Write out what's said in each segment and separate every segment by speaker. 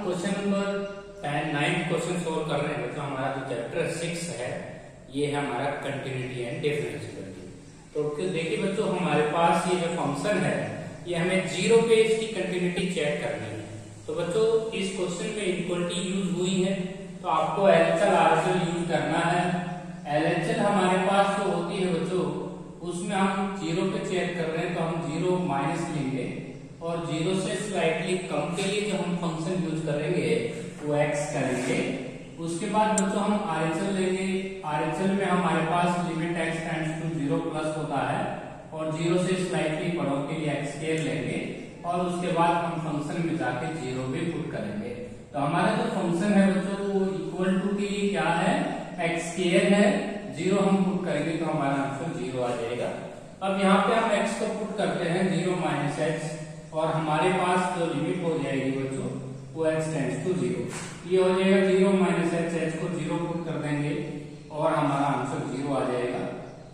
Speaker 1: Question number 9 question solve कर रहे हैं। तो हमारा जो चैप्टर 6 है ये है हमारा कंटिन्यूटी एंड डिफरेंशिएबिलिटी। तो देखिए बच्चों, हमारे पास ये जो फंक्शन है ये हमें जीरो पे इसकी कंटिन्यूटी चेक करनी है। तो बच्चों इस क्वेश्चन में इक्वलिटी यूज हुई है तो आपको एलएचएल आरएचएल यूज करना है। एलएचएल हमारे पास जो होती है बच्चों उसमें हम जीरो पे चेक कर रहे हैं तो हम जीरो माइनस लेंगे और जीरो से स्लाइटली कम के लिए जो हम फंक्शन यूज करेंगे वो एक्स करेंगे। उसके बाद बच्चों हम आरएचएल लेंगे। आरएचएल में हमारे पास limit x tends to zero plus होता है और जीरो से स्लाइटली बड़ों के लिए एक्स स्क्वायर लेंगे और उसके बाद हम फंक्शन में जाके जीरो भी पुट करेंगे। तो हमारा जो फंक्शन है बच्चों वो इक्वल टू के लिए क्या है, एक्स स्क्वायर है। जीरो हम पुट करेंगे तो हमारा आंसर जीरो आ जाएगा। अब यहाँ पे हम एक्स को पुट करते हैं जीरो माइनस एक्स और हमारे पास जो लिमिट हो जाएगी बच्चों वो एक्स टेंड्स टू जीरो। ये हो जाएगा जीरो माइनस एक्स, एक्स को जीरो पुट कर देंगे और हमारा आंसर जीरो आ जाएगा।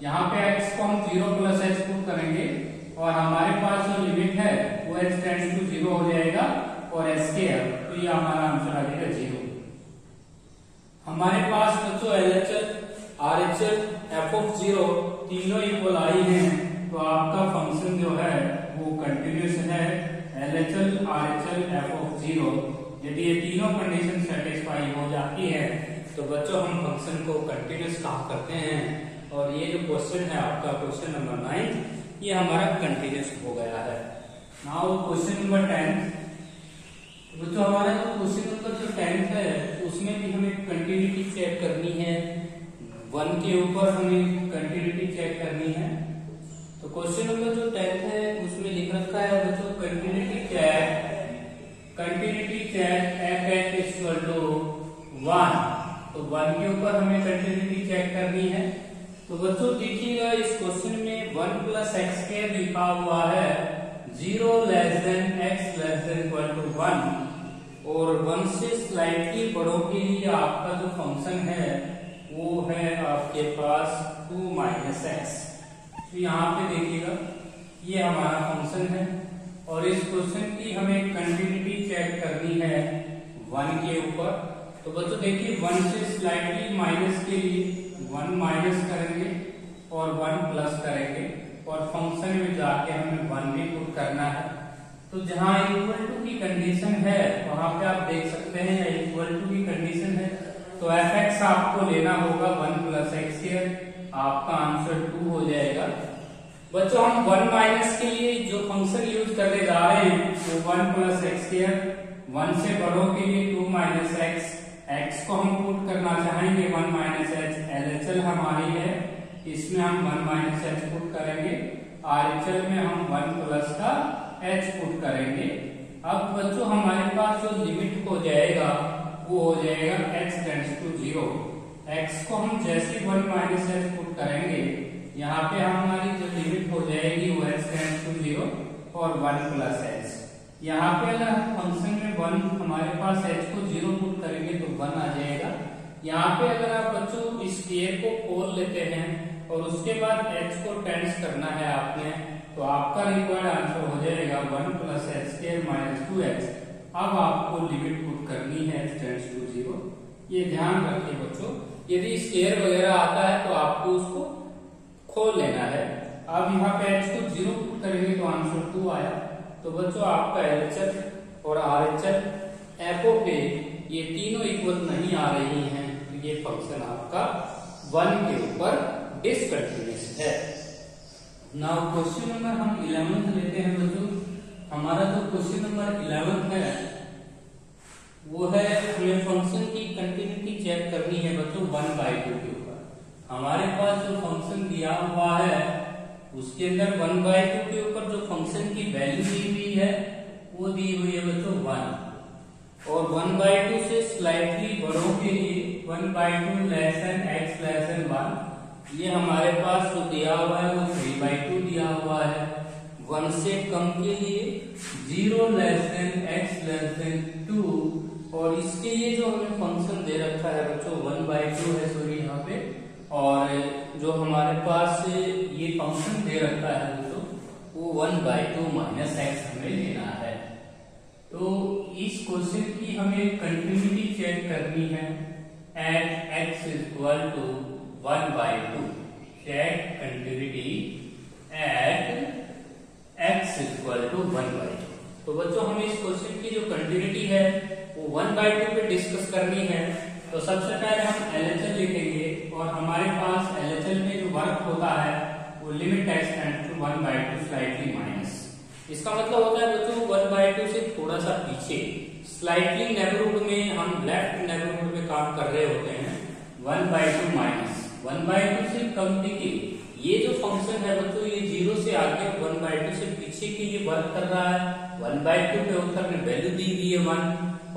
Speaker 1: यहाँ पे एक्स को हम जीरो प्लस एक्स पुट करेंगे और हमारे पास जो लिमिट है वो एक्स टेंड्स टू जीरो हो जाएगा और एस के है तो ये हमारा आंसर आ जाएगा जीरो। हमारे पास बच्चों LHL RHL F of zero तीनों इक्वल आई हैं तो आपका फंक्शन जो है वो कंटिन्यूस है। LHL RHL F of zero यदि ये तीनों कंडीशन सेटिस्फाई हो जाती है तो बच्चों हम फंक्शन को कंटिन्यूस कहा करते हैं। और ये जो क्वेश्चन है आपका क्वेश्चन नंबर 9 ये हमारा कंटिन्यूस हो गया है। Now question number 10। बच्चों हमारा जो क्वेश्चन नंबर जो 10 है उसमें भी हमें कंटिन्यूटी चेक करनी है। 1 के ऊपर हमें कंटिन्यूटी चेक करनी है। तो क्वेश्चन नंबर जो 10 है उसमें लिख रखा है बच्चों continuity check f x equal to 1। तो 1 के ऊपर हमें कंटिन्यूटी चेक करनी है। तो बच्चों देखिएगा इस क्वेश्चन में 1 प्लस एक्स स्क्वायर लिखा हुआ है, 0 less than x less than equal to 1 और 1 से स्लाइटली बड़ों के लिए आपका जो फंक्शन है वो है आपके पास 2 माइनस एक्स। तो यहाँ पे देखिएगा ये हमारा फंक्शन है और इस क्वेश्चन की हमें कंटिन्यूटी चेक करनी है 1 के ऊपर। तो बच्चों देखिए 1 से स्लाइटली माइनस के लिए 1 माइनस करेंगे और 1 प्लस करेंगे और फंक्शन में जाके हमें 1 भी पुट करना है। तो जहाँ इक्वल टू की कंडीशन है वहां पे आप देख सकते हैं इक्वल टू की कंडीशन है तो एफ एक्स आपको लेना होगा 1 प्लस एक्स स्क्वायर, आपका आंसर 2 हो जाएगा। बच्चों हम 1 माइनस के लिए जो फंक्शन यूज करने जा रहे हैं वो 1 प्लस एक्स स्क्वायर, 1 से बड़ों के लिए 2 माइनस एक्स, एक्स को हम पुट करना चाहेंगे 1 माइनस एक्स। एलएचएल हमारी है इसमें हम 1 माइनस एक्स पुट करेंगे, आरएचएल में हम 1 प्लस का एच पुट करेंगे। अब बच्चों हमारे पास जो लिमिट हो जाएगा वो हो जाएगा x tends to zero. X को हम जैसे 1 माइनस एक्स पुट करेंगे यहाँ पे हमारी जो लिमिट हो जाएगी वो एक्स टेंड्स टू जीरो और 1 प्लस एक्स। यहाँ पे अगर हम फंक्शन में 1 हमारे पास h को 0 पुट करेंगे तो 1 आ जाएगा। यहाँ पे अगर आप बच्चों इस स्क्वायर को खोल लेते हैं और उसके बाद h को टेंस करना है आपने तो आपका रिक्वायर्ड आंसर हो जाएगा 1 plus x square minus 2x। अब आपको लिमिट पुट करनी है x टेंस टू 0। ये ध्यान रखिए बच्चों, यदि स्क्वायर वगैरह आता है तो आपको उसको खोल लेना है। अब यहाँ पे h को 0 पुट करेंगे तो आंसर 2 आया। तो बच्चों आपका एलएचएल और आरएचएल एफ ऑफ ए ये तीनों इक्वल नहीं आ रही हैं तो ये फंक्शन आपका 1 के ऊपर डिसकंटिन्यूअस है। नाउ क्वेश्चन नंबर हम 11 लेते हैं बच्चों। हमारा जो क्वेश्चन नंबर 11 है वो है हमें फंक्शन की कंटिन्यूटी चेक करनी है बच्चों 1/2 के ऊपर। हमारे पास जो फंक्शन दिया हुआ है उसके अंदर 1/2 के ऊपर जो फंक्शन की वैल्यू दी हुई है वो दी हुई है बच्चों 1 और 1/2 से स्लाइटली बड़ों के लिए 1/2 less than x less then 1। ये हमारे पास जो दिया हुआ है वो 3/2 दिया हुआ है। 1 से कम के लिए 0 less than x less then 2 और इसके लिए जो हमें फंक्शन दे रखा है बच्चों 1/2 है सॉरी यहाँ पे। और जो हमारे पास ये फंक्शन दे रखा है दोस्तों वो 1/2 माइनस एक्स हमें लेना है। तो इस क्वेश्चन की हमें कंटिन्यूटी चेक करनी है at x equal to 1/2। Check continuity at x equal to 1/2। तो बच्चों हमें इस क्वेश्चन की जो कंटिन्यूटी है वो 1/2 पे डिस्कस करनी है। तो सबसे पहले हम LHL लिखेंगे और हमारे पास LHL में जो वर्क होता है वो limit x tends to 1/2 slightly minus. इसका मतलब होता है बच्चों 1/2 से थोड़ा सा पीछे स्लाइटली नेबरहुड में, हम लेफ्ट नेबरहुड में काम कर रहे होते हैं। 1/2 माइनस 1/2 से कम। देखिए ये जो फंक्शन है बच्चों ये 0 से आगे 1/2 से पीछे के लिए वर्क कर रहा है। 1/2 पे उत्तर में वैल्यू दी हुई है 1,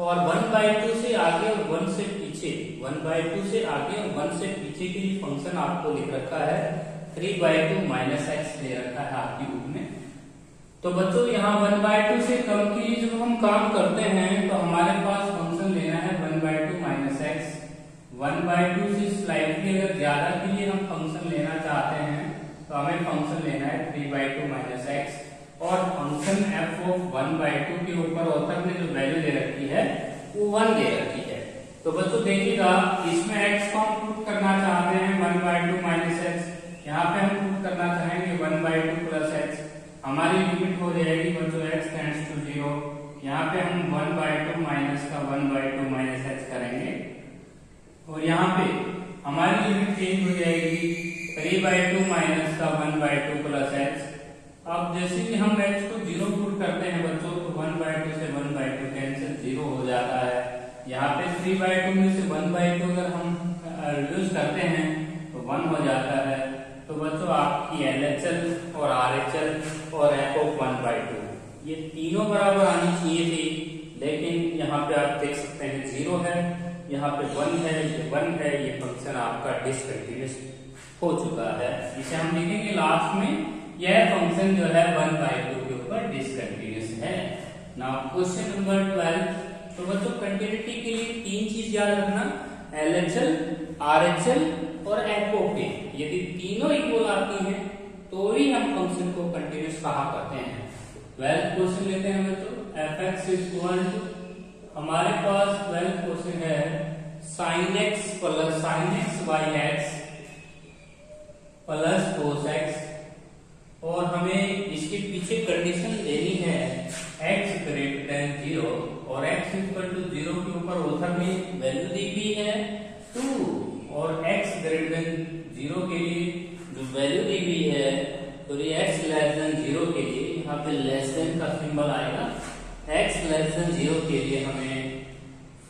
Speaker 1: और 1/2 से आगे और 1 से पीछे, 1/2 से आगे और 1 से पीछे के लिए फंक्शन आपको लिख रखा है 3/2 माइनस x दे रखा है आपकी बुक में। तो बच्चों यहाँ 1/2 से कम के लिए जब हम काम करते हैं तो हमारे पास फंक्शन लेना है 1/2 माइनस x। 1/2 से स्लाइटली अगर ज्यादा के लिए हम फंक्शन लेना चाहते हैं तो हमें फंक्शन लेना है 3/2 माइनस x, और फंक्शन f ऑफ 1/2 के ऊपर ऑथर ने जो वैल्यू दे रखी है वो 1 दे रखी है। तो बच्चों देखिएगा इसमें x को हम पुट करना चाहते हैं 1/2 माइनस x, यहाँ पे हम पुट करना चाहेंगे 1/2 प्लस x। हमारी लिमिट हो जाएगी बच्चों x टेंड्स टू 0। यहाँ पे हम 1/2 माइनस का 1/2 माइनस x करेंगे, और यहाँ पे हमारी लिमिट चेंज हो जाएगी 3/2 माइनस का 1/2 प्लस x। अब जैसे कि हम x को 0 पुट करते हैं बच्चों तो 1/2 से 1/2 कैंसिल 0 हो जाता है। यहाँ पे 3/2 में से 1/2 अगर हम रिड्यूस करते हैं तो 1 हो जाता है। तो बच्चों आपकी LHL और RHL और f ऑफ 1/2 ये तीनों बराबर आनी चाहिए थी, लेकिन यहाँ पे आप देख सकते हैं 0 है, यहाँ पे 1 है, ये 1 है, ये फंक्शन आपका डिसकंटिन्यूअस हो चुका है। इसे हम लिखेंगे लास्ट में, यह फंक्शन जो है 1/2 के ऊपर डिसकंटिन्यूअस है। Now question number 12। तो बच्चों कंटिन्यूटी के लिए 3 चीज याद रखना, LHL, RHL और f ऑफ a। यदि तीनों इक्वल आती हैं तो ही हम फंक्शन को कंटिन्यूअस कहा करते हैं। 12th क्वेश्चन लेते हैं बच्चों, fx इक्वल टू, हमारे पास 12th क्वेश्चन है sin x plus sin x by x plus cos x, और हमें इसके पीछे कंडीशन लेनी है x ग्रेटर देन 0, और x इक्वल टू 0 के ऊपर ऑथर ने वैल्यू दी हुई है 2, और x ग्रेटर देन 0 के लिए जो वैल्यू दी हुई है तो ये x लेस देन 0 के लिए यहाँ पे लेस देन का सिंबल आएगा। x लेस देन 0 के लिए हमें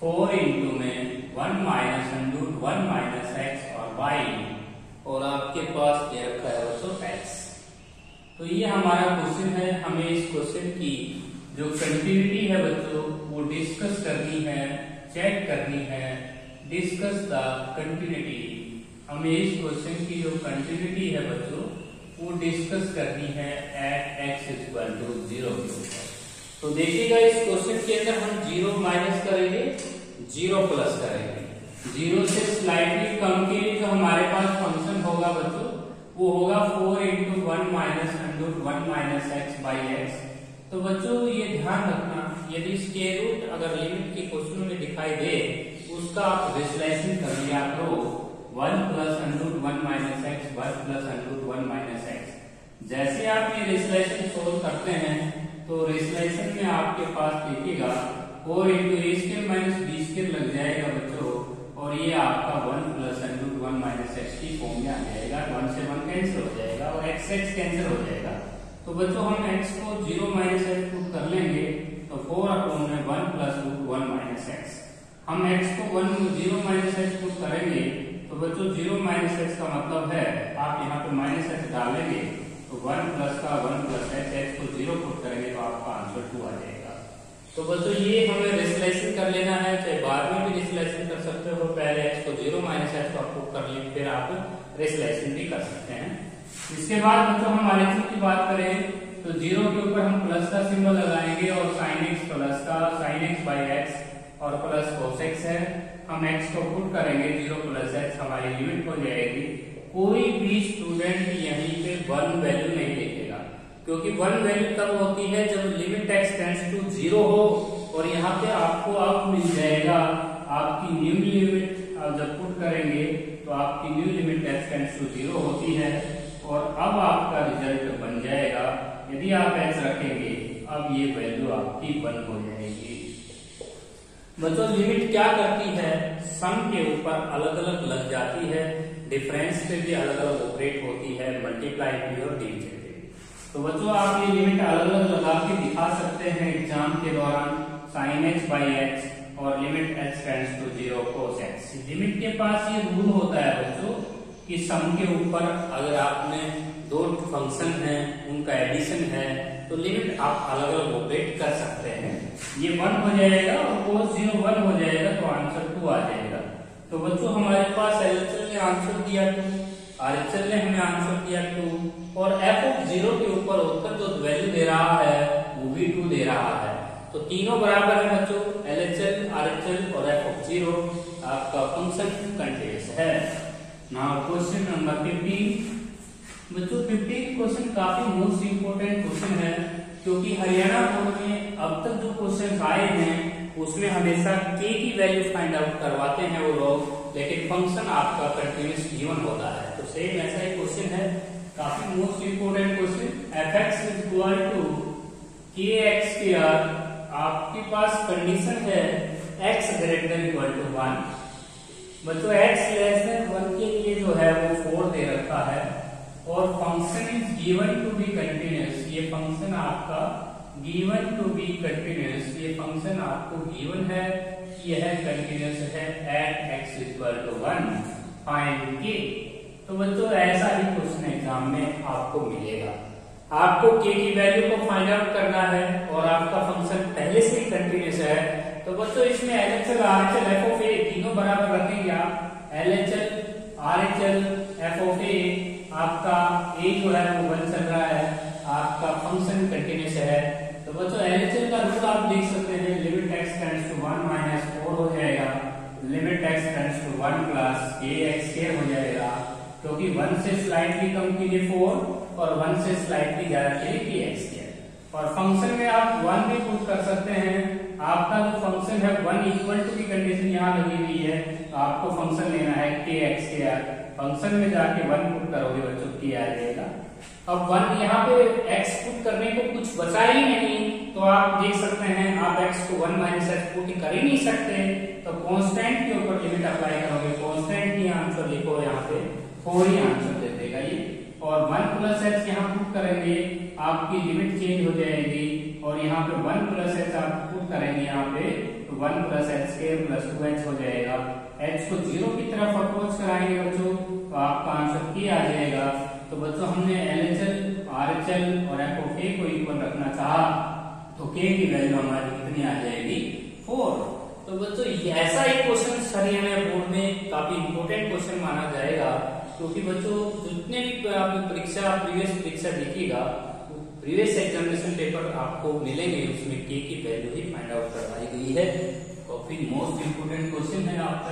Speaker 1: 4 इंटू में 1 माइनस अंडर 1 माइनस x और y, और आपके पास दे रखा है बच्चों x। तो ये हमारा क्वेश्चन है। हमें इस क्वेश्चन की जो कंटिन्यूटी है बच्चों वो डिस्कस करनी है, चेक करनी है। डिस्कस द कंटिन्यूटी, हमें इस क्वेश्चन की जो कंटिन्यूटी है बच्चों वो डिस्कस करनी है एट x इक्वल टू 0 के ऊपर। तो देखिएगा इस क्वेश्चन के अंदर हम 0 माइनस करेंगे, 0 प्लस करेंगे। 0 से स्लाइटली कम के लिए जो हमारे पास फंक्शन होगा बच्चों वो होगा 4 into 1 minus under 1 minus x by x। तो बच्चों ये ध्यान रखना, यदि स्क्वायर रूट अगर लिमिट के क्वेश्चन में दिखाई दे उसका आप रिजलेशन कर लिया करो 1 plus under 1 minus x 1 plus under 1 minus x। जैसे आप ये रिजलेशन सोल्व करते हैं तो रिजलेशन में आपके पास देखिएगा 4 इंटू ए स्क्वायर माइनस बी स्क्वायर लग जाएगा बच्चों, और ये आपका 1 प्लस अंडर 1 माइनस x की फॉर्म में आ जाएगा। 1 से 1 कैंसिल हो जाएगा और x कैंसिल हो जाएगा। तो बच्चों हम x को 0 माइनस x पुट कर लेंगे तो 4 अपॉन में 1 प्लस 1 माइनस x। हम x को 0 माइनस x पुट करेंगे तो बच्चों 0 माइनस x का मतलब है आप यहाँ पे माइनस x डालेंगे तो 1 प्लस का 1 प्लस x को 0 पुट करेंगे तो आपका आंसर 2 आ जाएगा। तो बच्चों ये हमें रिजलेशन कर लेना है, चाहे बाद में भी रिजलेशन कर सकते हो, पहले x को 0 माइनस x को पुट कर लेंगे फिर आप रिजलेशन भी कर सकते हैं। इसके बाद बच्चों हम RHL की बात करें तो 0 के ऊपर हम प्लस का सिंबल लगाएंगे और sin x प्लस का sin x बाई x और प्लस cos x है। हम x को पुट करेंगे 0 प्लस x, हमारी लिमिट हो जाएगी। कोई भी स्टूडेंट यहीं पे 1 वैल्यू नहीं लिखेगा, क्योंकि 1 वैल्यू तब होती है जब लिमिट x टेंड्स टू 0 हो और यहाँ पे आपको अब मिल जाएगा आपकी न्यू लिमिट। आप जब पुट करेंगे तो आपकी new limit x tends to 0 होती है और अब आपका रिजल्ट बन जाएगा। यदि आप x रखेंगे अब ये वैल्यू आपकी 1 हो जाएगी। बच्चों लिमिट क्या करती है, सम के ऊपर अलग अलग लग जाती है, डिफरेंस पे भी अलग अलग ऑपरेट होती है, मल्टीप्लाई भी और डिविजन भी। तो बच्चों आप ये लिमिट अलग अलग लगा के दिखा सकते हैं एग्जाम के दौरान, sin x by x और limit x tends to 0 cos x। Limit के पास ये रूल होता है बच्चों कि सम के ऊपर अगर आपने दो फंक्शन है उनका एडिशन है तो लिमिट आप अलग अलग ऑपरेट कर सकते हैं। ये 1 हो जाएगा और cos 0 1 हो जाएगा तो आंसर 2 आ जाएगा। तो बच्चों हमारे पास LHS ने आंसर दिया 2, RHS ने हमें आंसर दिया 2 और f(0) के ऊपर होकर जो वैल्यू दे रहा है वो भी 2 दे रहा है। तो तीनों बराबर है बच्चों, LHS, RHS और f(0) आपका फंक्शन कंटीन्यूअस है। Now question number 15। बच्चों 15 क्वेश्चन काफी मोस्ट इंपोर्टेंट क्वेश्चन है क्योंकि हरियाणा बोर्ड में अब तक जो क्वेश्चन आए हैं उसमें हमेशा k की वैल्यू फाइंड आउट करवाते हैं वो लोग, लेकिन फंक्शन आपका कंटीन्यूअस गिवन होता है। तो सेम ऐसा ही क्वेश्चन है, काफी most important question. fx is equal to kx², आपके पास कंडीशन है x greater than equal to 1। बच्चों x लेस देन 1 के लिए जो है वो 4 दे रखा है और function is given to be continuous. ये फंक्शन आपका गिवन टू बी कंटीन्यूअस, ये फंक्शन आपको गिवन है कि यह कंटीन्यूअस है at x equal to 1, find k। तो बच्चों ऐसा ही क्वेश्चन एग्जाम में आपको मिलेगा। आपको k की वैल्यू को फाइंड आउट करना है और आपका फंक्शन पहले से ही कंटीन्यूअस है। तो बच्चों इसमें LHS, RHS, f(a) तीनों बराबर रखेंगे आप। LHS, RHS, f(a) आपका a जो है वो 1 चल रहा है, आपका फंक्शन कंटीन्यूअस है। तो बच्चों LHS का रूल आप देख सकते हैं, limit x tends to 1 minus 4 हो जाएगा, limit x tends to 1 plus kx² हो जाएगा क्योंकि 1 से स्लाइटली कम के लिए 4 और 1 से स्लाइटली ज्यादा के लिए kx²। और फंक्शन में आप 1 भी पुट कर सकते हैं। आपका जो फंक्शन है 1 इक्वल टू की कंडीशन यहाँ लगी हुई है, तो आपको फंक्शन लेना है kx²। फंक्शन में जाके 1 पुट करोगे बच्चों k आ जाएगा। अब 1 यहाँ पे x पुट करने को कुछ बचा ही नहीं, तो आप देख सकते हैं आप x को 1 माइनस x पुट कर ही नहीं सकते, तो कांस्टेंट के ऊपर लिमिट अप्लाई करोगे। कांस्टेंट ही आंसर लिखो, यहाँ पे 4 ही आंसर दे देगा ये। और 1 प्लस h यहाँ पुट करेंगे, आपकी लिमिट चेंज हो जाएगी और यहाँ पे 1 प्लस h आप पुट करेंगे यहाँ पे, तो 1 प्लस h² प्लस 2h हो जाएगा। h को 0 की तरफ अप्रोच कराएंगे बच्चों तो आपका आंसर k आ जाएगा। तो बच्चों हमने LHS, RHS और f(a) को इक्वल रखना चाहा तो k की वैल्यू हमारी कितनी आ जाएगी 4। तो बच्चों ऐसा ही क्वेश्चन हरियाणा बोर्ड में काफी इंपोर्टेंट क्वेश्चन माना जाएगा क्योंकि बच्चों जितने भी आपकी परीक्षा प्रीवियस परीक्षा देखिएगा प्रीवियस एग्जामिनेशन पेपर आपको मिलेंगे उसमें k की वैल्यू ही फाइंड आउट करवाई गई है। काफी मोस्ट इंपोर्टेंट क्वेश्चन है आपका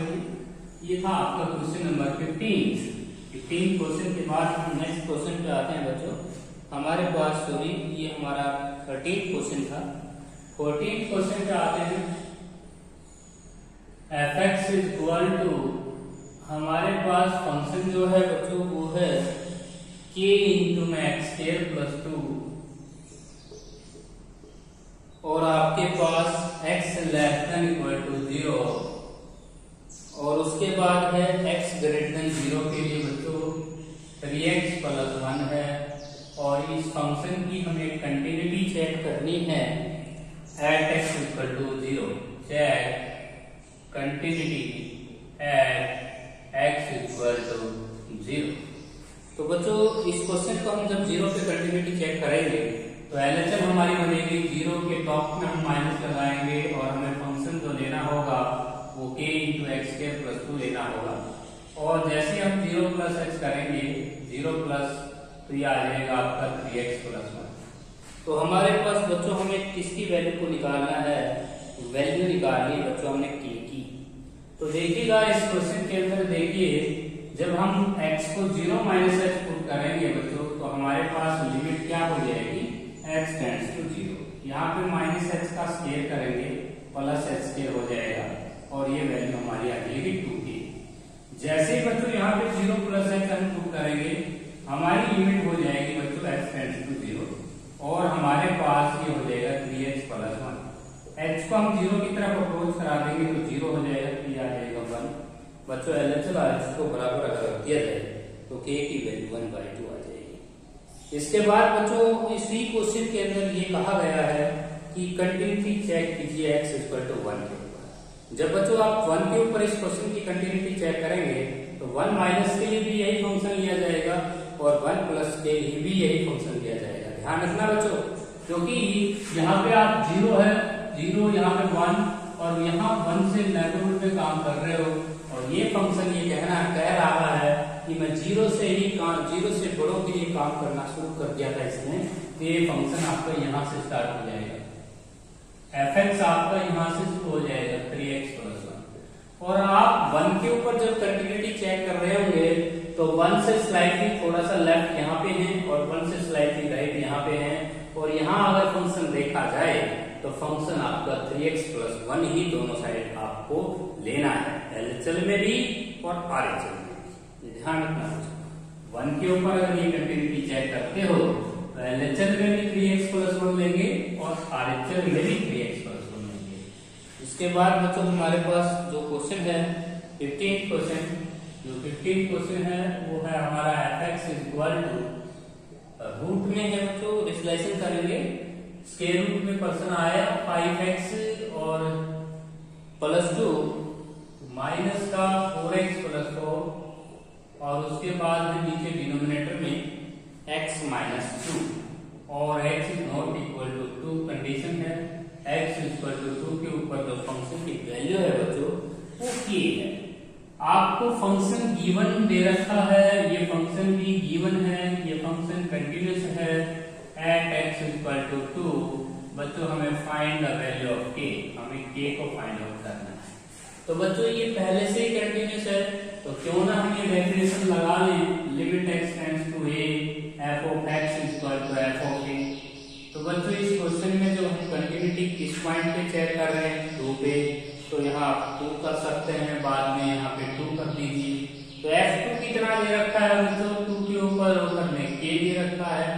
Speaker 1: ये था आपका क्वेश्चन नंबर 15 क्वेश्चन के बाद हम नेक्स्ट क्वेश्चन पे आते हैं बच्चों। हमारे पास सॉरी ये हमारा 13 क्वेश्चन था। 14 क्वेश्चन पे आते हैं। fx इज इक्वल टू, हमारे पास फंक्शन जो है बच्चों वो है k इंटू में x² प्लस 2 और आपके पास x less than equal to 0 और उसके बाद है x ग्रेटर देन 0 के लिए बच्चों 3x प्लस 1 है और इस फंक्शन की हमें कंटिन्यूटी चेक करनी है at x equal to 0। Check continuity at x equal to 0। तो बच्चों इस क्वेश्चन को हम जब 0 पे कंटिन्यूटी चेक करेंगे तो LHS हमारी बनेगी 0 के टॉप में हम माइनस लगाएंगे और हमें फंक्शन जो लेना होगा वो k इंटू x² प्लस 2 लेना होगा और जैसे हम 0 प्लस x करेंगे 0 प्लस तो ये आ जाएगा आपका 3x प्लस 1। तो हमारे पास बच्चों हमें किसकी वैल्यू को निकालना है, वैल्यू निकालनी है बच्चों हमने k की। तो देखिएगा इस क्वेश्चन के अंदर देखिए जब हम x को 0 माइनस h पुट करेंगे बच्चों तो हमारे पास लिमिट क्या हो जाएगी x टेंड्स टू 0। यहाँ पे माइनस h का स्क्वायर करेंगे प्लस एच स्क्वायर हो जाएगा और ये वैल्यू हमारी आ जाएगी 2k। जैसे ही बच्चों यहाँ पे 0 प्लस एच हम पुट करेंगे हमारी लिमिट हो जाएगी बच्चों x टेंड्स टू 0 और हमारे पास ये हो जाएगा 3h प्लस 1। h को हम 0 की तरफ अप्रोच करा देंगे तो 0 हो जाएगा, तो आ जाएगा 1। बच्चों LHS और RHS को बराबर अगर रख दिया जाए तो k की वैल्यू 1/2 आ जाएगी। इसके बाद बच्चों इसी क्वेश्चन के अंदर ये कहा गया है कि कंटिन्यूटी चेक कीजिए x इक्वल टू 1 के ऊपर। जब बच्चों आप 1 के ऊपर इस क्वेश्चन की कंटिन्यूटी चेक करेंगे तो 1 माइनस के लिए भी यही फंक्शन लिया जाएगा और 1 प्लस के लिए भी यही फंक्शन लिया जाएगा। ध्यान रखना बच्चों, क्योंकि यहाँ पे आप 0 है 0, यहाँ पे 1 और यहाँ 1 से नेबरहुड में काम कर रहे हो और ये फंक्शन ये कह रहा है कि मैं 0 से बड़ों के लिए काम करना शुरू कर दिया था इसने, तो ये फंक्शन आपका यहाँ से स्टार्ट हो जाएगा। fx आपका यहाँ से शुरू हो जाएगा 3x प्लस 1 और आप 1 के ऊपर जब कंटिन्यूटी चेक कर रहे होंगे तो 1 से स्लाइटली थोड़ा सा लेफ्ट यहाँ पे है और 1 से स्लाइटली राइट यहाँ पे है और यहाँ अगर फंक्शन देखा जाए तो फंक्शन आपका 3x प्लस 1 ही दोनों साइड आपको लेना है, LHS में भी और RHS में भी। ध्यान रखना, 1 के ऊपर अगर ये कंटिन्यूटी चेक करते हो तो LHS में भी 3x प्लस 1 लेंगे और RHS में भी 3x प्लस 1 लेंगे। इसके बाद बच्चों हमारे पास जो क्वेश्चन है 15th क्वेश्चन, जो 15th क्वेश्चन है वो है हमारा fx इक्वल टू रूट में है बच्चों, डिस्लेशन करेंगे स्क्वायर रूट में पर्सन आया 5x और प्लस 2 माइनस का 4x प्लस 4 और उसके बाद है नीचे डिनोमिनेटर में x माइनस 2 और x is not equal to 2 condition है। x इक्वल टू 2 के ऊपर जो फंक्शन की वैल्यू है बच्चों वो k है। आपको फंक्शन गिवन दे रखा है, ये फंक्शन भी गिवन है, ये फंक्शन कंटिन्यूअस है एट x इक्वल टू 2। बच्चों हमें find the value of k, हमें k को फाइंड आउट करना है। तो बच्चों ये पहले से ही कंटिन्यूअस है तो क्यों ना हम ये डेफिनेशन लगा लें, limit x tends to a f of x equal to f of a। तो बच्चों इस क्वेश्चन में जो हम कंटिन्यूटी किस पॉइंट पे चेक कर रहे हैं 2 पे, तो यहाँ आप 2 कर सकते हैं, बाद में यहाँ पे 2 कर दीजिए। तो f2 की तरह दे रखा है बच्चों 2 के ऊपर में k दे रखा है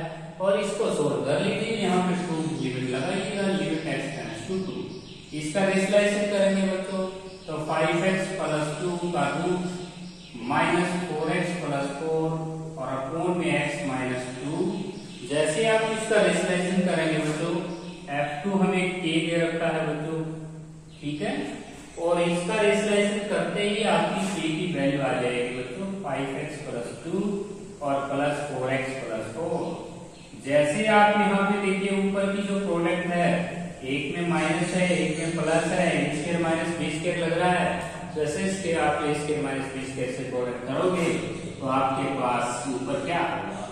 Speaker 1: और इसको सोल्व कर लीजिए। यहाँ पे 2 लिमिट लगाइएगा, लिमिट x टेंड्स टू 2। इसका रेशनलाइजेशन करेंगे बच्चों तो 5x प्लस 2 का रूट माइनस 4x प्लस 4 और अपॉन में x माइनस 2। जैसे आप इसका रेशनलाइजेशन करेंगे बच्चों f2 हमें k दे रखा है बच्चों, ठीक है, और इसका रेशनलाइजेशन करते ही आपकी k की वैल्यू आ जाएगी बच्चों 5x प्लस 2 और प्लस 4x प्लस 4। जैसे आप यहाँ पे देखिए ऊपर की जो प्रोडक्ट है, एक में माइनस है एक में प्लस है, a square minus b square लग रहा है, जैसे इसके आप a square minus b square से प्रोडक्ट करोगे तो आपके पास ऊपर क्या होगा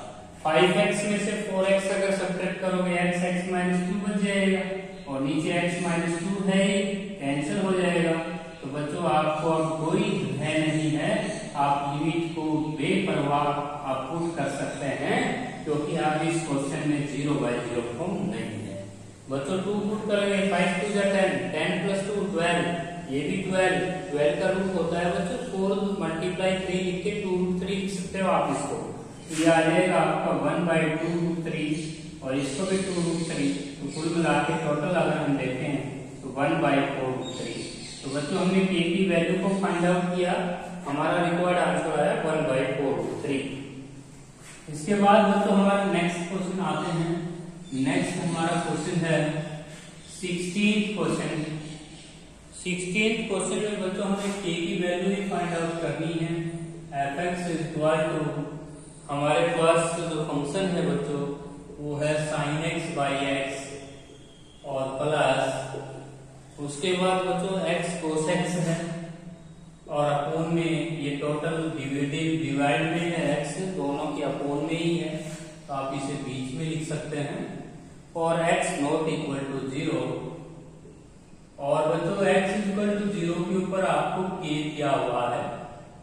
Speaker 1: 5x में से 4x अगर सब्ट्रैक्ट करोगे x माइनस 2 बच जाएगा और नीचे x माइनस 2 है ही कैंसिल हो जाएगा। तो बच्चों आपको अब कोई भय नहीं है, आप लिमिट को बेपरवाह आप पुट कर सकते हैं क्योंकि आप इस क्वेश्चन में 0/0 फॉर्म नहीं है। बच्चों 2 पुट करेंगे 5 2 जा 10, 10 प्लस 2 12, ये भी 12 का रूट होता है बच्चों 4 मल्टीप्लाई 3 लिख के 2 रूट 3 लिख सकते हो आप इसको, ये आ जाएगा आपका 1/2 रूट 3 और इसको भी 2 रूट 3। तो कुल मिला के टोटल अगर हम देखें तो 1/4 रूट 3। तो बच्चों हमने k की वैल्यू को फाइंड आउट किया, हमारा रिक्वायर्ड आंसर आया 1/4 रूट 3। इसके बाद बच्चों हमारा नेक्स्ट क्वेश्चन आते हैं। नेक्स्ट हमारा क्वेश्चन है 16th क्वेश्चन। 16th क्वेश्चन में बच्चों हमें k की वैल्यू ही फाइंड आउट करनी है। fx इक्वल टू हमारे पास जो फंक्शन है बच्चों वो है sin x बाई x और प्लस उसके बाद बच्चों x cos x है और अपोन में ये टोटल डिवाइड में है x, दोनों के अपोन में ही है तो आप इसे बीच में लिख सकते हैं और x नॉट इक्वल टू 0 और बच्चों x इक्वल टू 0 के ऊपर आपको k दिया हुआ है।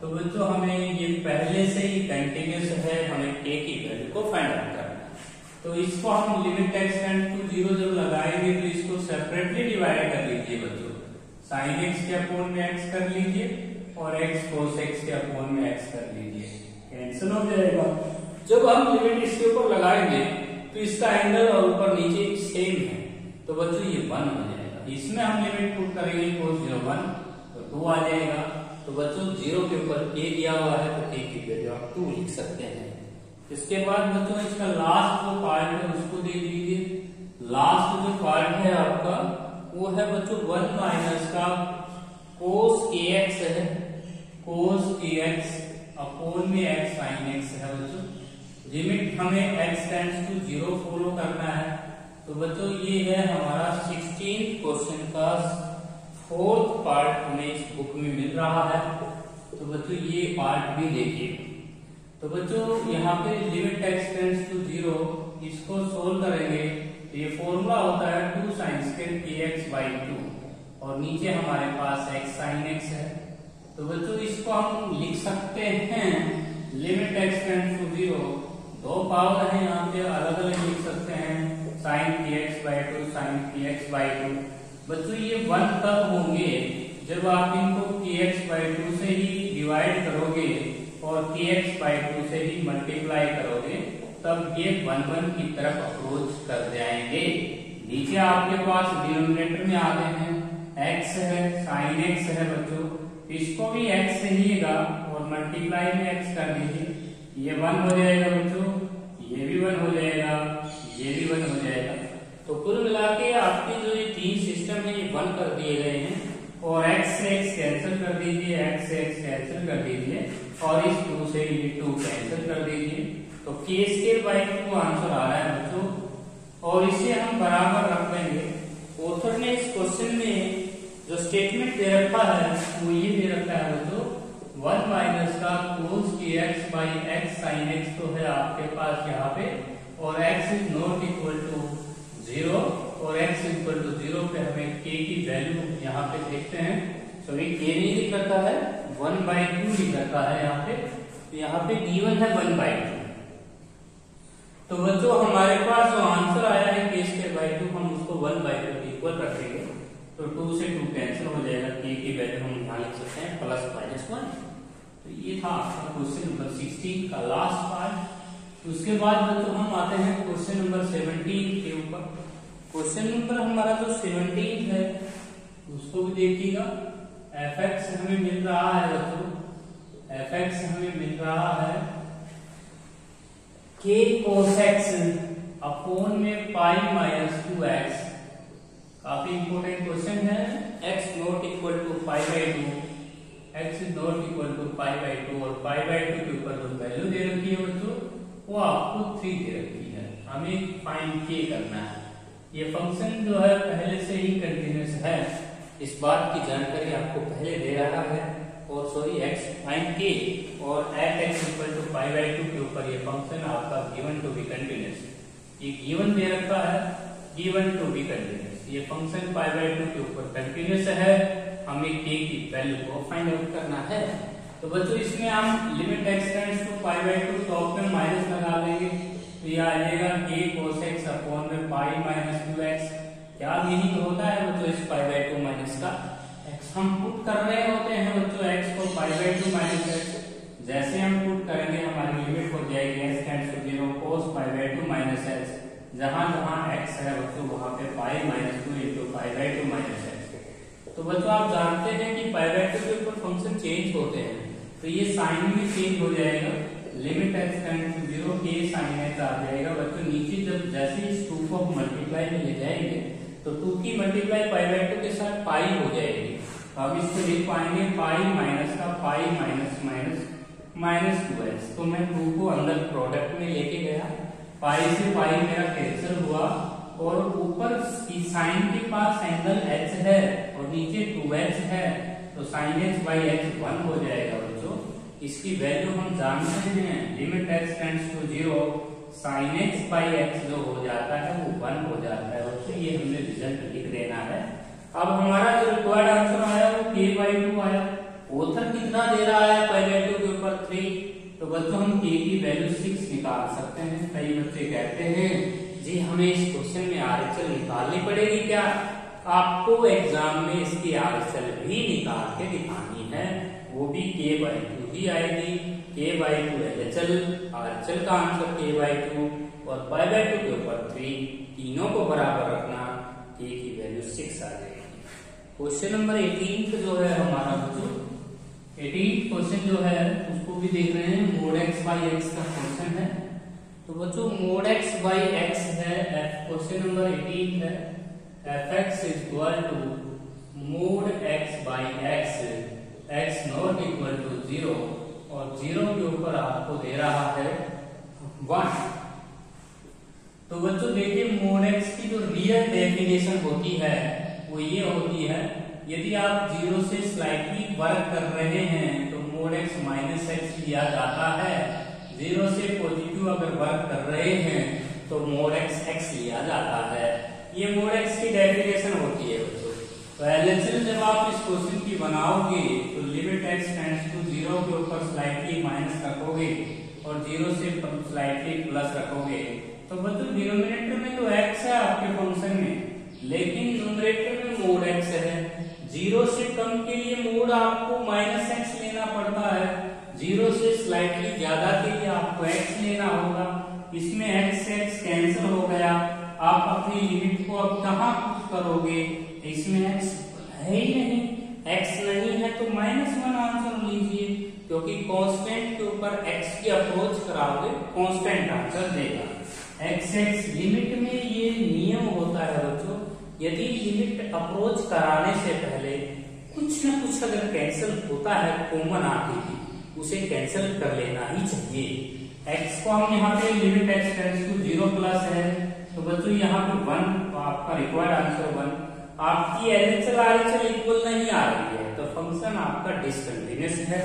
Speaker 1: तो बच्चों हमें ये पहले से ही कंटिन्यूअस है, हमें k की वैल्यू को फाइंड आउट करना है। तो इसको हम लिमिट x टेंड्स टू 0 जब लगाएंगे तो इसको सेपरेटली डिवाइड कर लीजिए बच्चों, साइन एक्स के अपोन में एक्स कर लीजिए और एक्स कोस एक्स के अपोन में एक्स कर लीजिए, कैंसिल हो जाएगा। जब हम लिमिट इसके ऊपर लगाएंगे तो इसका एंगल और ऊपर नीचे सेम है, तो बच्चों ये 1 हो जाएगा। इसमें हम लिमिट पुट करेंगे कोस 0 1 तो 2 आ जाएगा। तो बच्चों 0 के ऊपर k दिया हुआ है तो k की वैल्यू आप 2 लिख सकते हैं। इसके बाद बच्चों इसका लास्ट जो पार्ट है उसको देख लीजिए। लास्ट जो पार्ट है आपका वो है बच्चों 1 माइनस का कोस kx है, कोस kx अपोन में x sin x है बच्चों। लिमिट हमें x टेंड्स टू 0 फॉलो करना है। तो बच्चों ये है हमारा 16th क्वेश्चन का 4th पार्ट हमें इस बुक में मिल रहा है। तो बच्चों ये पार्ट भी देखिए। तो बच्चों यहाँ पे लिमिट x टेंड्स टू 0 इसको सोल्व करेंगे तो ये फॉर्मूला होता है 2 sin स्क्वायर kx बाई 2 और नीचे हमारे पास x sin x है। तो बच्चों इसको हम लिख सकते हैं लिमिट x टेंड्स टू 0, दो पावर है यहाँ पे अलग अलग लिख सकते हैं, sin kx by 2 sin kx by 2। बच्चों ये 1 तब होंगे जब आप इनको kx बाई 2 से ही डिवाइड करोगे और kx बाई 2 से ही मल्टीप्लाई करोगे, तब ये 1 1 की तरफ अप्रोच कर जाएंगे। नीचे आपके पास डिनोमिनेटर में आते हैं x है sin x है बच्चों, इसको भी x से लीजिएगा और मल्टीप्लाई में x कर दीजिए, ये 1 हो जाएगा बच्चों, ये भी 1 हो जाएगा, ये भी 1 हो जाएगा। तो कुल मिला के आपके जो ये 3 सिस्टम है ये 1 कर दिए गए हैं और x से x कैंसिल कर दीजिए, x से x कैंसिल कर दीजिए और इस 2 से ये 2 कैंसिल कर दीजिए। तो k स्क्वायर बाई 2 आंसर आ रहा है बच्चों और इसे हम बराबर रख लेंगे। ऑथर ने इस क्वेश्चन में जो स्टेटमेंट दे रखा है वो ये दे रखा है बच्चों 1 माइनस का कोस kx by x sin x तो है आपके पास यहाँ पे और x is not equal to 0 और x इक्वल टू 0 पे हमें k की वैल्यू यहाँ पे देखते हैं। तो ये k नहीं लिख रखा है 1 बाई 2 लिख रखा है यहाँ पे, तो यहाँ पे गिवन है 1 बाई 2। तो बच्चों हमारे पास जो आंसर आया है k स्क्वायर बाई 2 हम उसको 1 बाई 2 इक्वल रखेंगे तो 2 से 2 कैंसिल हो जाएगा, k की वैल्यू हम यहाँ लिख सकते हैं प्लस माइनस 1। तो ये था आपका क्वेश्चन नंबर 16 का लास्ट पार्ट। उसके बाद बच्चों हम आते हैं क्वेश्चन नंबर 17 के ऊपर। क्वेश्चन नंबर हमारा जो 17 है उसको भी देखिएगा। fx हमें मिल रहा है बच्चों, fx हमें मिल रहा है k cos x अपोन में पाई माइनस 2x। काफी इंपोर्टेंट क्वेश्चन है। x not equal to pi by 2, x is not equal to pi by 2 और पाई बाई 2 के ऊपर जो वैल्यू दे रखी है बच्चों वो आपको 3 दे रखी है, हमें फाइंड k करना है। ये फंक्शन जो है पहले से ही कंटिन्यूअस है, इस बात की जानकारी आपको पहले दे रहा है और सॉरी x फाइंड k और at x equal to pi by 2 के ऊपर ये फंक्शन आपका गिवन टू बी कंटिन्यूअस, ये गिवन दे रखा है गिवन टू बी कंटिन्यूअस। ये फंक्शन पाई बाई 2 के ऊपर कंटिन्यूअस है, हमें k की वैल्यू को फाइंड आउट करना है। तो बच्चों इसमें हम limit x tends to pi by 2 top में माइनस लगा लेंगे तो ये आ जाएगा k cos x अपॉन में पाई माइनस 2x। क्या मीनिंग होता है बच्चों इस पाई बाई 2 माइनस का, x हम पुट कर रहे होते हैं बच्चों x को पाई बाई 2 माइनस x, जैसे हम पुट करेंगे हमारी लिमिट हो जाएगी x tends to 0 cos pi by 2 minus x। जहां जहां x है बच्चों वहां पे pi minus 2 into pi by 2 minus x। तो बच्चों आप जानते हैं कि पाई बाई 2 के ऊपर फंक्शन चेंज होते हैं तो ये साइन भी चेंज हो जाएगा, limit x tends to 0 k sin x आ जाएगा बच्चों। नीचे जब जैसे इस 2 को मल्टीप्लाई में ले जाएंगे तो 2 की मल्टीप्लाई पाई बाई 2 के साथ पाई हो जाएगी। अब इसको लिख पाएंगे पाई माइनस का pi minus minus minus 2x। तो मैं 2 को अंदर प्रोडक्ट में लेके गया, पाई से पाई मेरा कैंसिल हुआ और ऊपर की साइन के पास एंगल h है और नीचे 2h है तो sin x बाई h 1 हो जाएगा बच्चों। इसकी वैल्यू हम जानते हैं limit x tends to 0 sin x by x जो हो जाता है वो 1 हो जाता है बच्चों। ये हमने रिजल्ट लिख देना है। अब हमारा जो रिक्वायर्ड आंसर आया वो k बाई 2 आया। ऑथर कितना दे रहा है पाई बाई 2 के ऊपर 3, तो बच्चों हम k की वैल्यू 6 निकाल सकते हैं। कई बच्चे कहते हैं जी हमें इस क्वेश्चन में RHL निकालनी पड़ेगी क्या, आपको एग्जाम में इसकी आरएचएल भी निकाल के दिखानी है, वो भी k/2 ही आएगी। k/2 एलएचएल, आरएचएल का आंसर k/2 और π/2 के ऊपर 3, तीनों को बराबर रखना, k की वैल्यू 6 आ जाएगी। क्वेश्चन नंबर 18 जो है हमारा बच्चों, 18 क्वेश्चन जो है उसको भी देख रहे हैं, mod x/x का क्वेश्चन है। तो बच्चों mod x/x है, क्वेश्चन नंबर 18 है, fx equal to mod x/x, x not equal to 0 और 0 के ऊपर आपको दे रहा है 1। तो बच्चों देखिए mod x की जो रियल डेफिनेशन होती है वो ये होती है, यदि आप 0 से स्लाइटली वर्क कर रहे हैं तो mod x -x लिया जाता है, 0 से पॉजिटिव अगर वर्क कर रहे हैं तो mod x लिया जाता है। ये mod x की डेफिनेशन होती है बच्चों। तो एलएचएल जब आप इस क्वेश्चन की बनाओगे तो लिमिट x टेंड्स टू 0 के ऊपर स्लाइटली माइनस रखोगे और 0 से स्लाइटली प्लस रखोगे, तो बच्चों डिनोमिनेटर में तो x है आपके फंक्शन में, लेकिन न्यूमरेटर में mod x है। 0 से कम के लिए mod आपको -x लेना पड़ता है, 0 से स्लाइटली ज्यादा के लिए आपको x लेना होगा। इसमें x कैंसिल हो गया, आप अपनी लिमिट को अब कहाँ पुट करोगे, इसमें x है ही नहीं, x नहीं है तो -1 आंसर लीजिए, क्योंकि कांस्टेंट के ऊपर x की अप्रोच कराओगे कांस्टेंट आंसर देगा। x लिमिट में ये नियम होता है बच्चों, यदि लिमिट अप्रोच कराने से पहले कुछ न कुछ अगर कैंसिल होता है कॉमन आके ही, उसे कैंसिल कर लेना ही चाहिए। x को हम यहाँ पे limit x tends to 0 plus है, तो बच्चों यहाँ पे 1, तो आपका रिक्वायर्ड आंसर 1। आपकी एलएचएल आरएचएल इक्वल नहीं आ रही है तो फंक्शन आपका डिसकंटिन्यूअस है।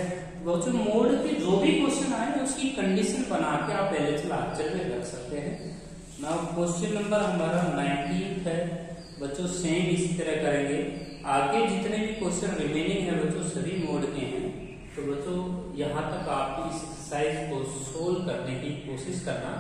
Speaker 1: बच्चों मोड के जो भी क्वेश्चन आए उसकी कंडीशन बना के आप एलएचएल आरएचएल में रख सकते हैं। नाउ क्वेश्चन नंबर हमारा 19 है बच्चों, सेम इसी तरह करेंगे। आगे जितने भी क्वेश्चन रिमेनिंग है बच्चों सभी मोड के हैं, तो बच्चों यहाँ तक आप इस एक्सरसाइज को सोल्व करने की कोशिश करना।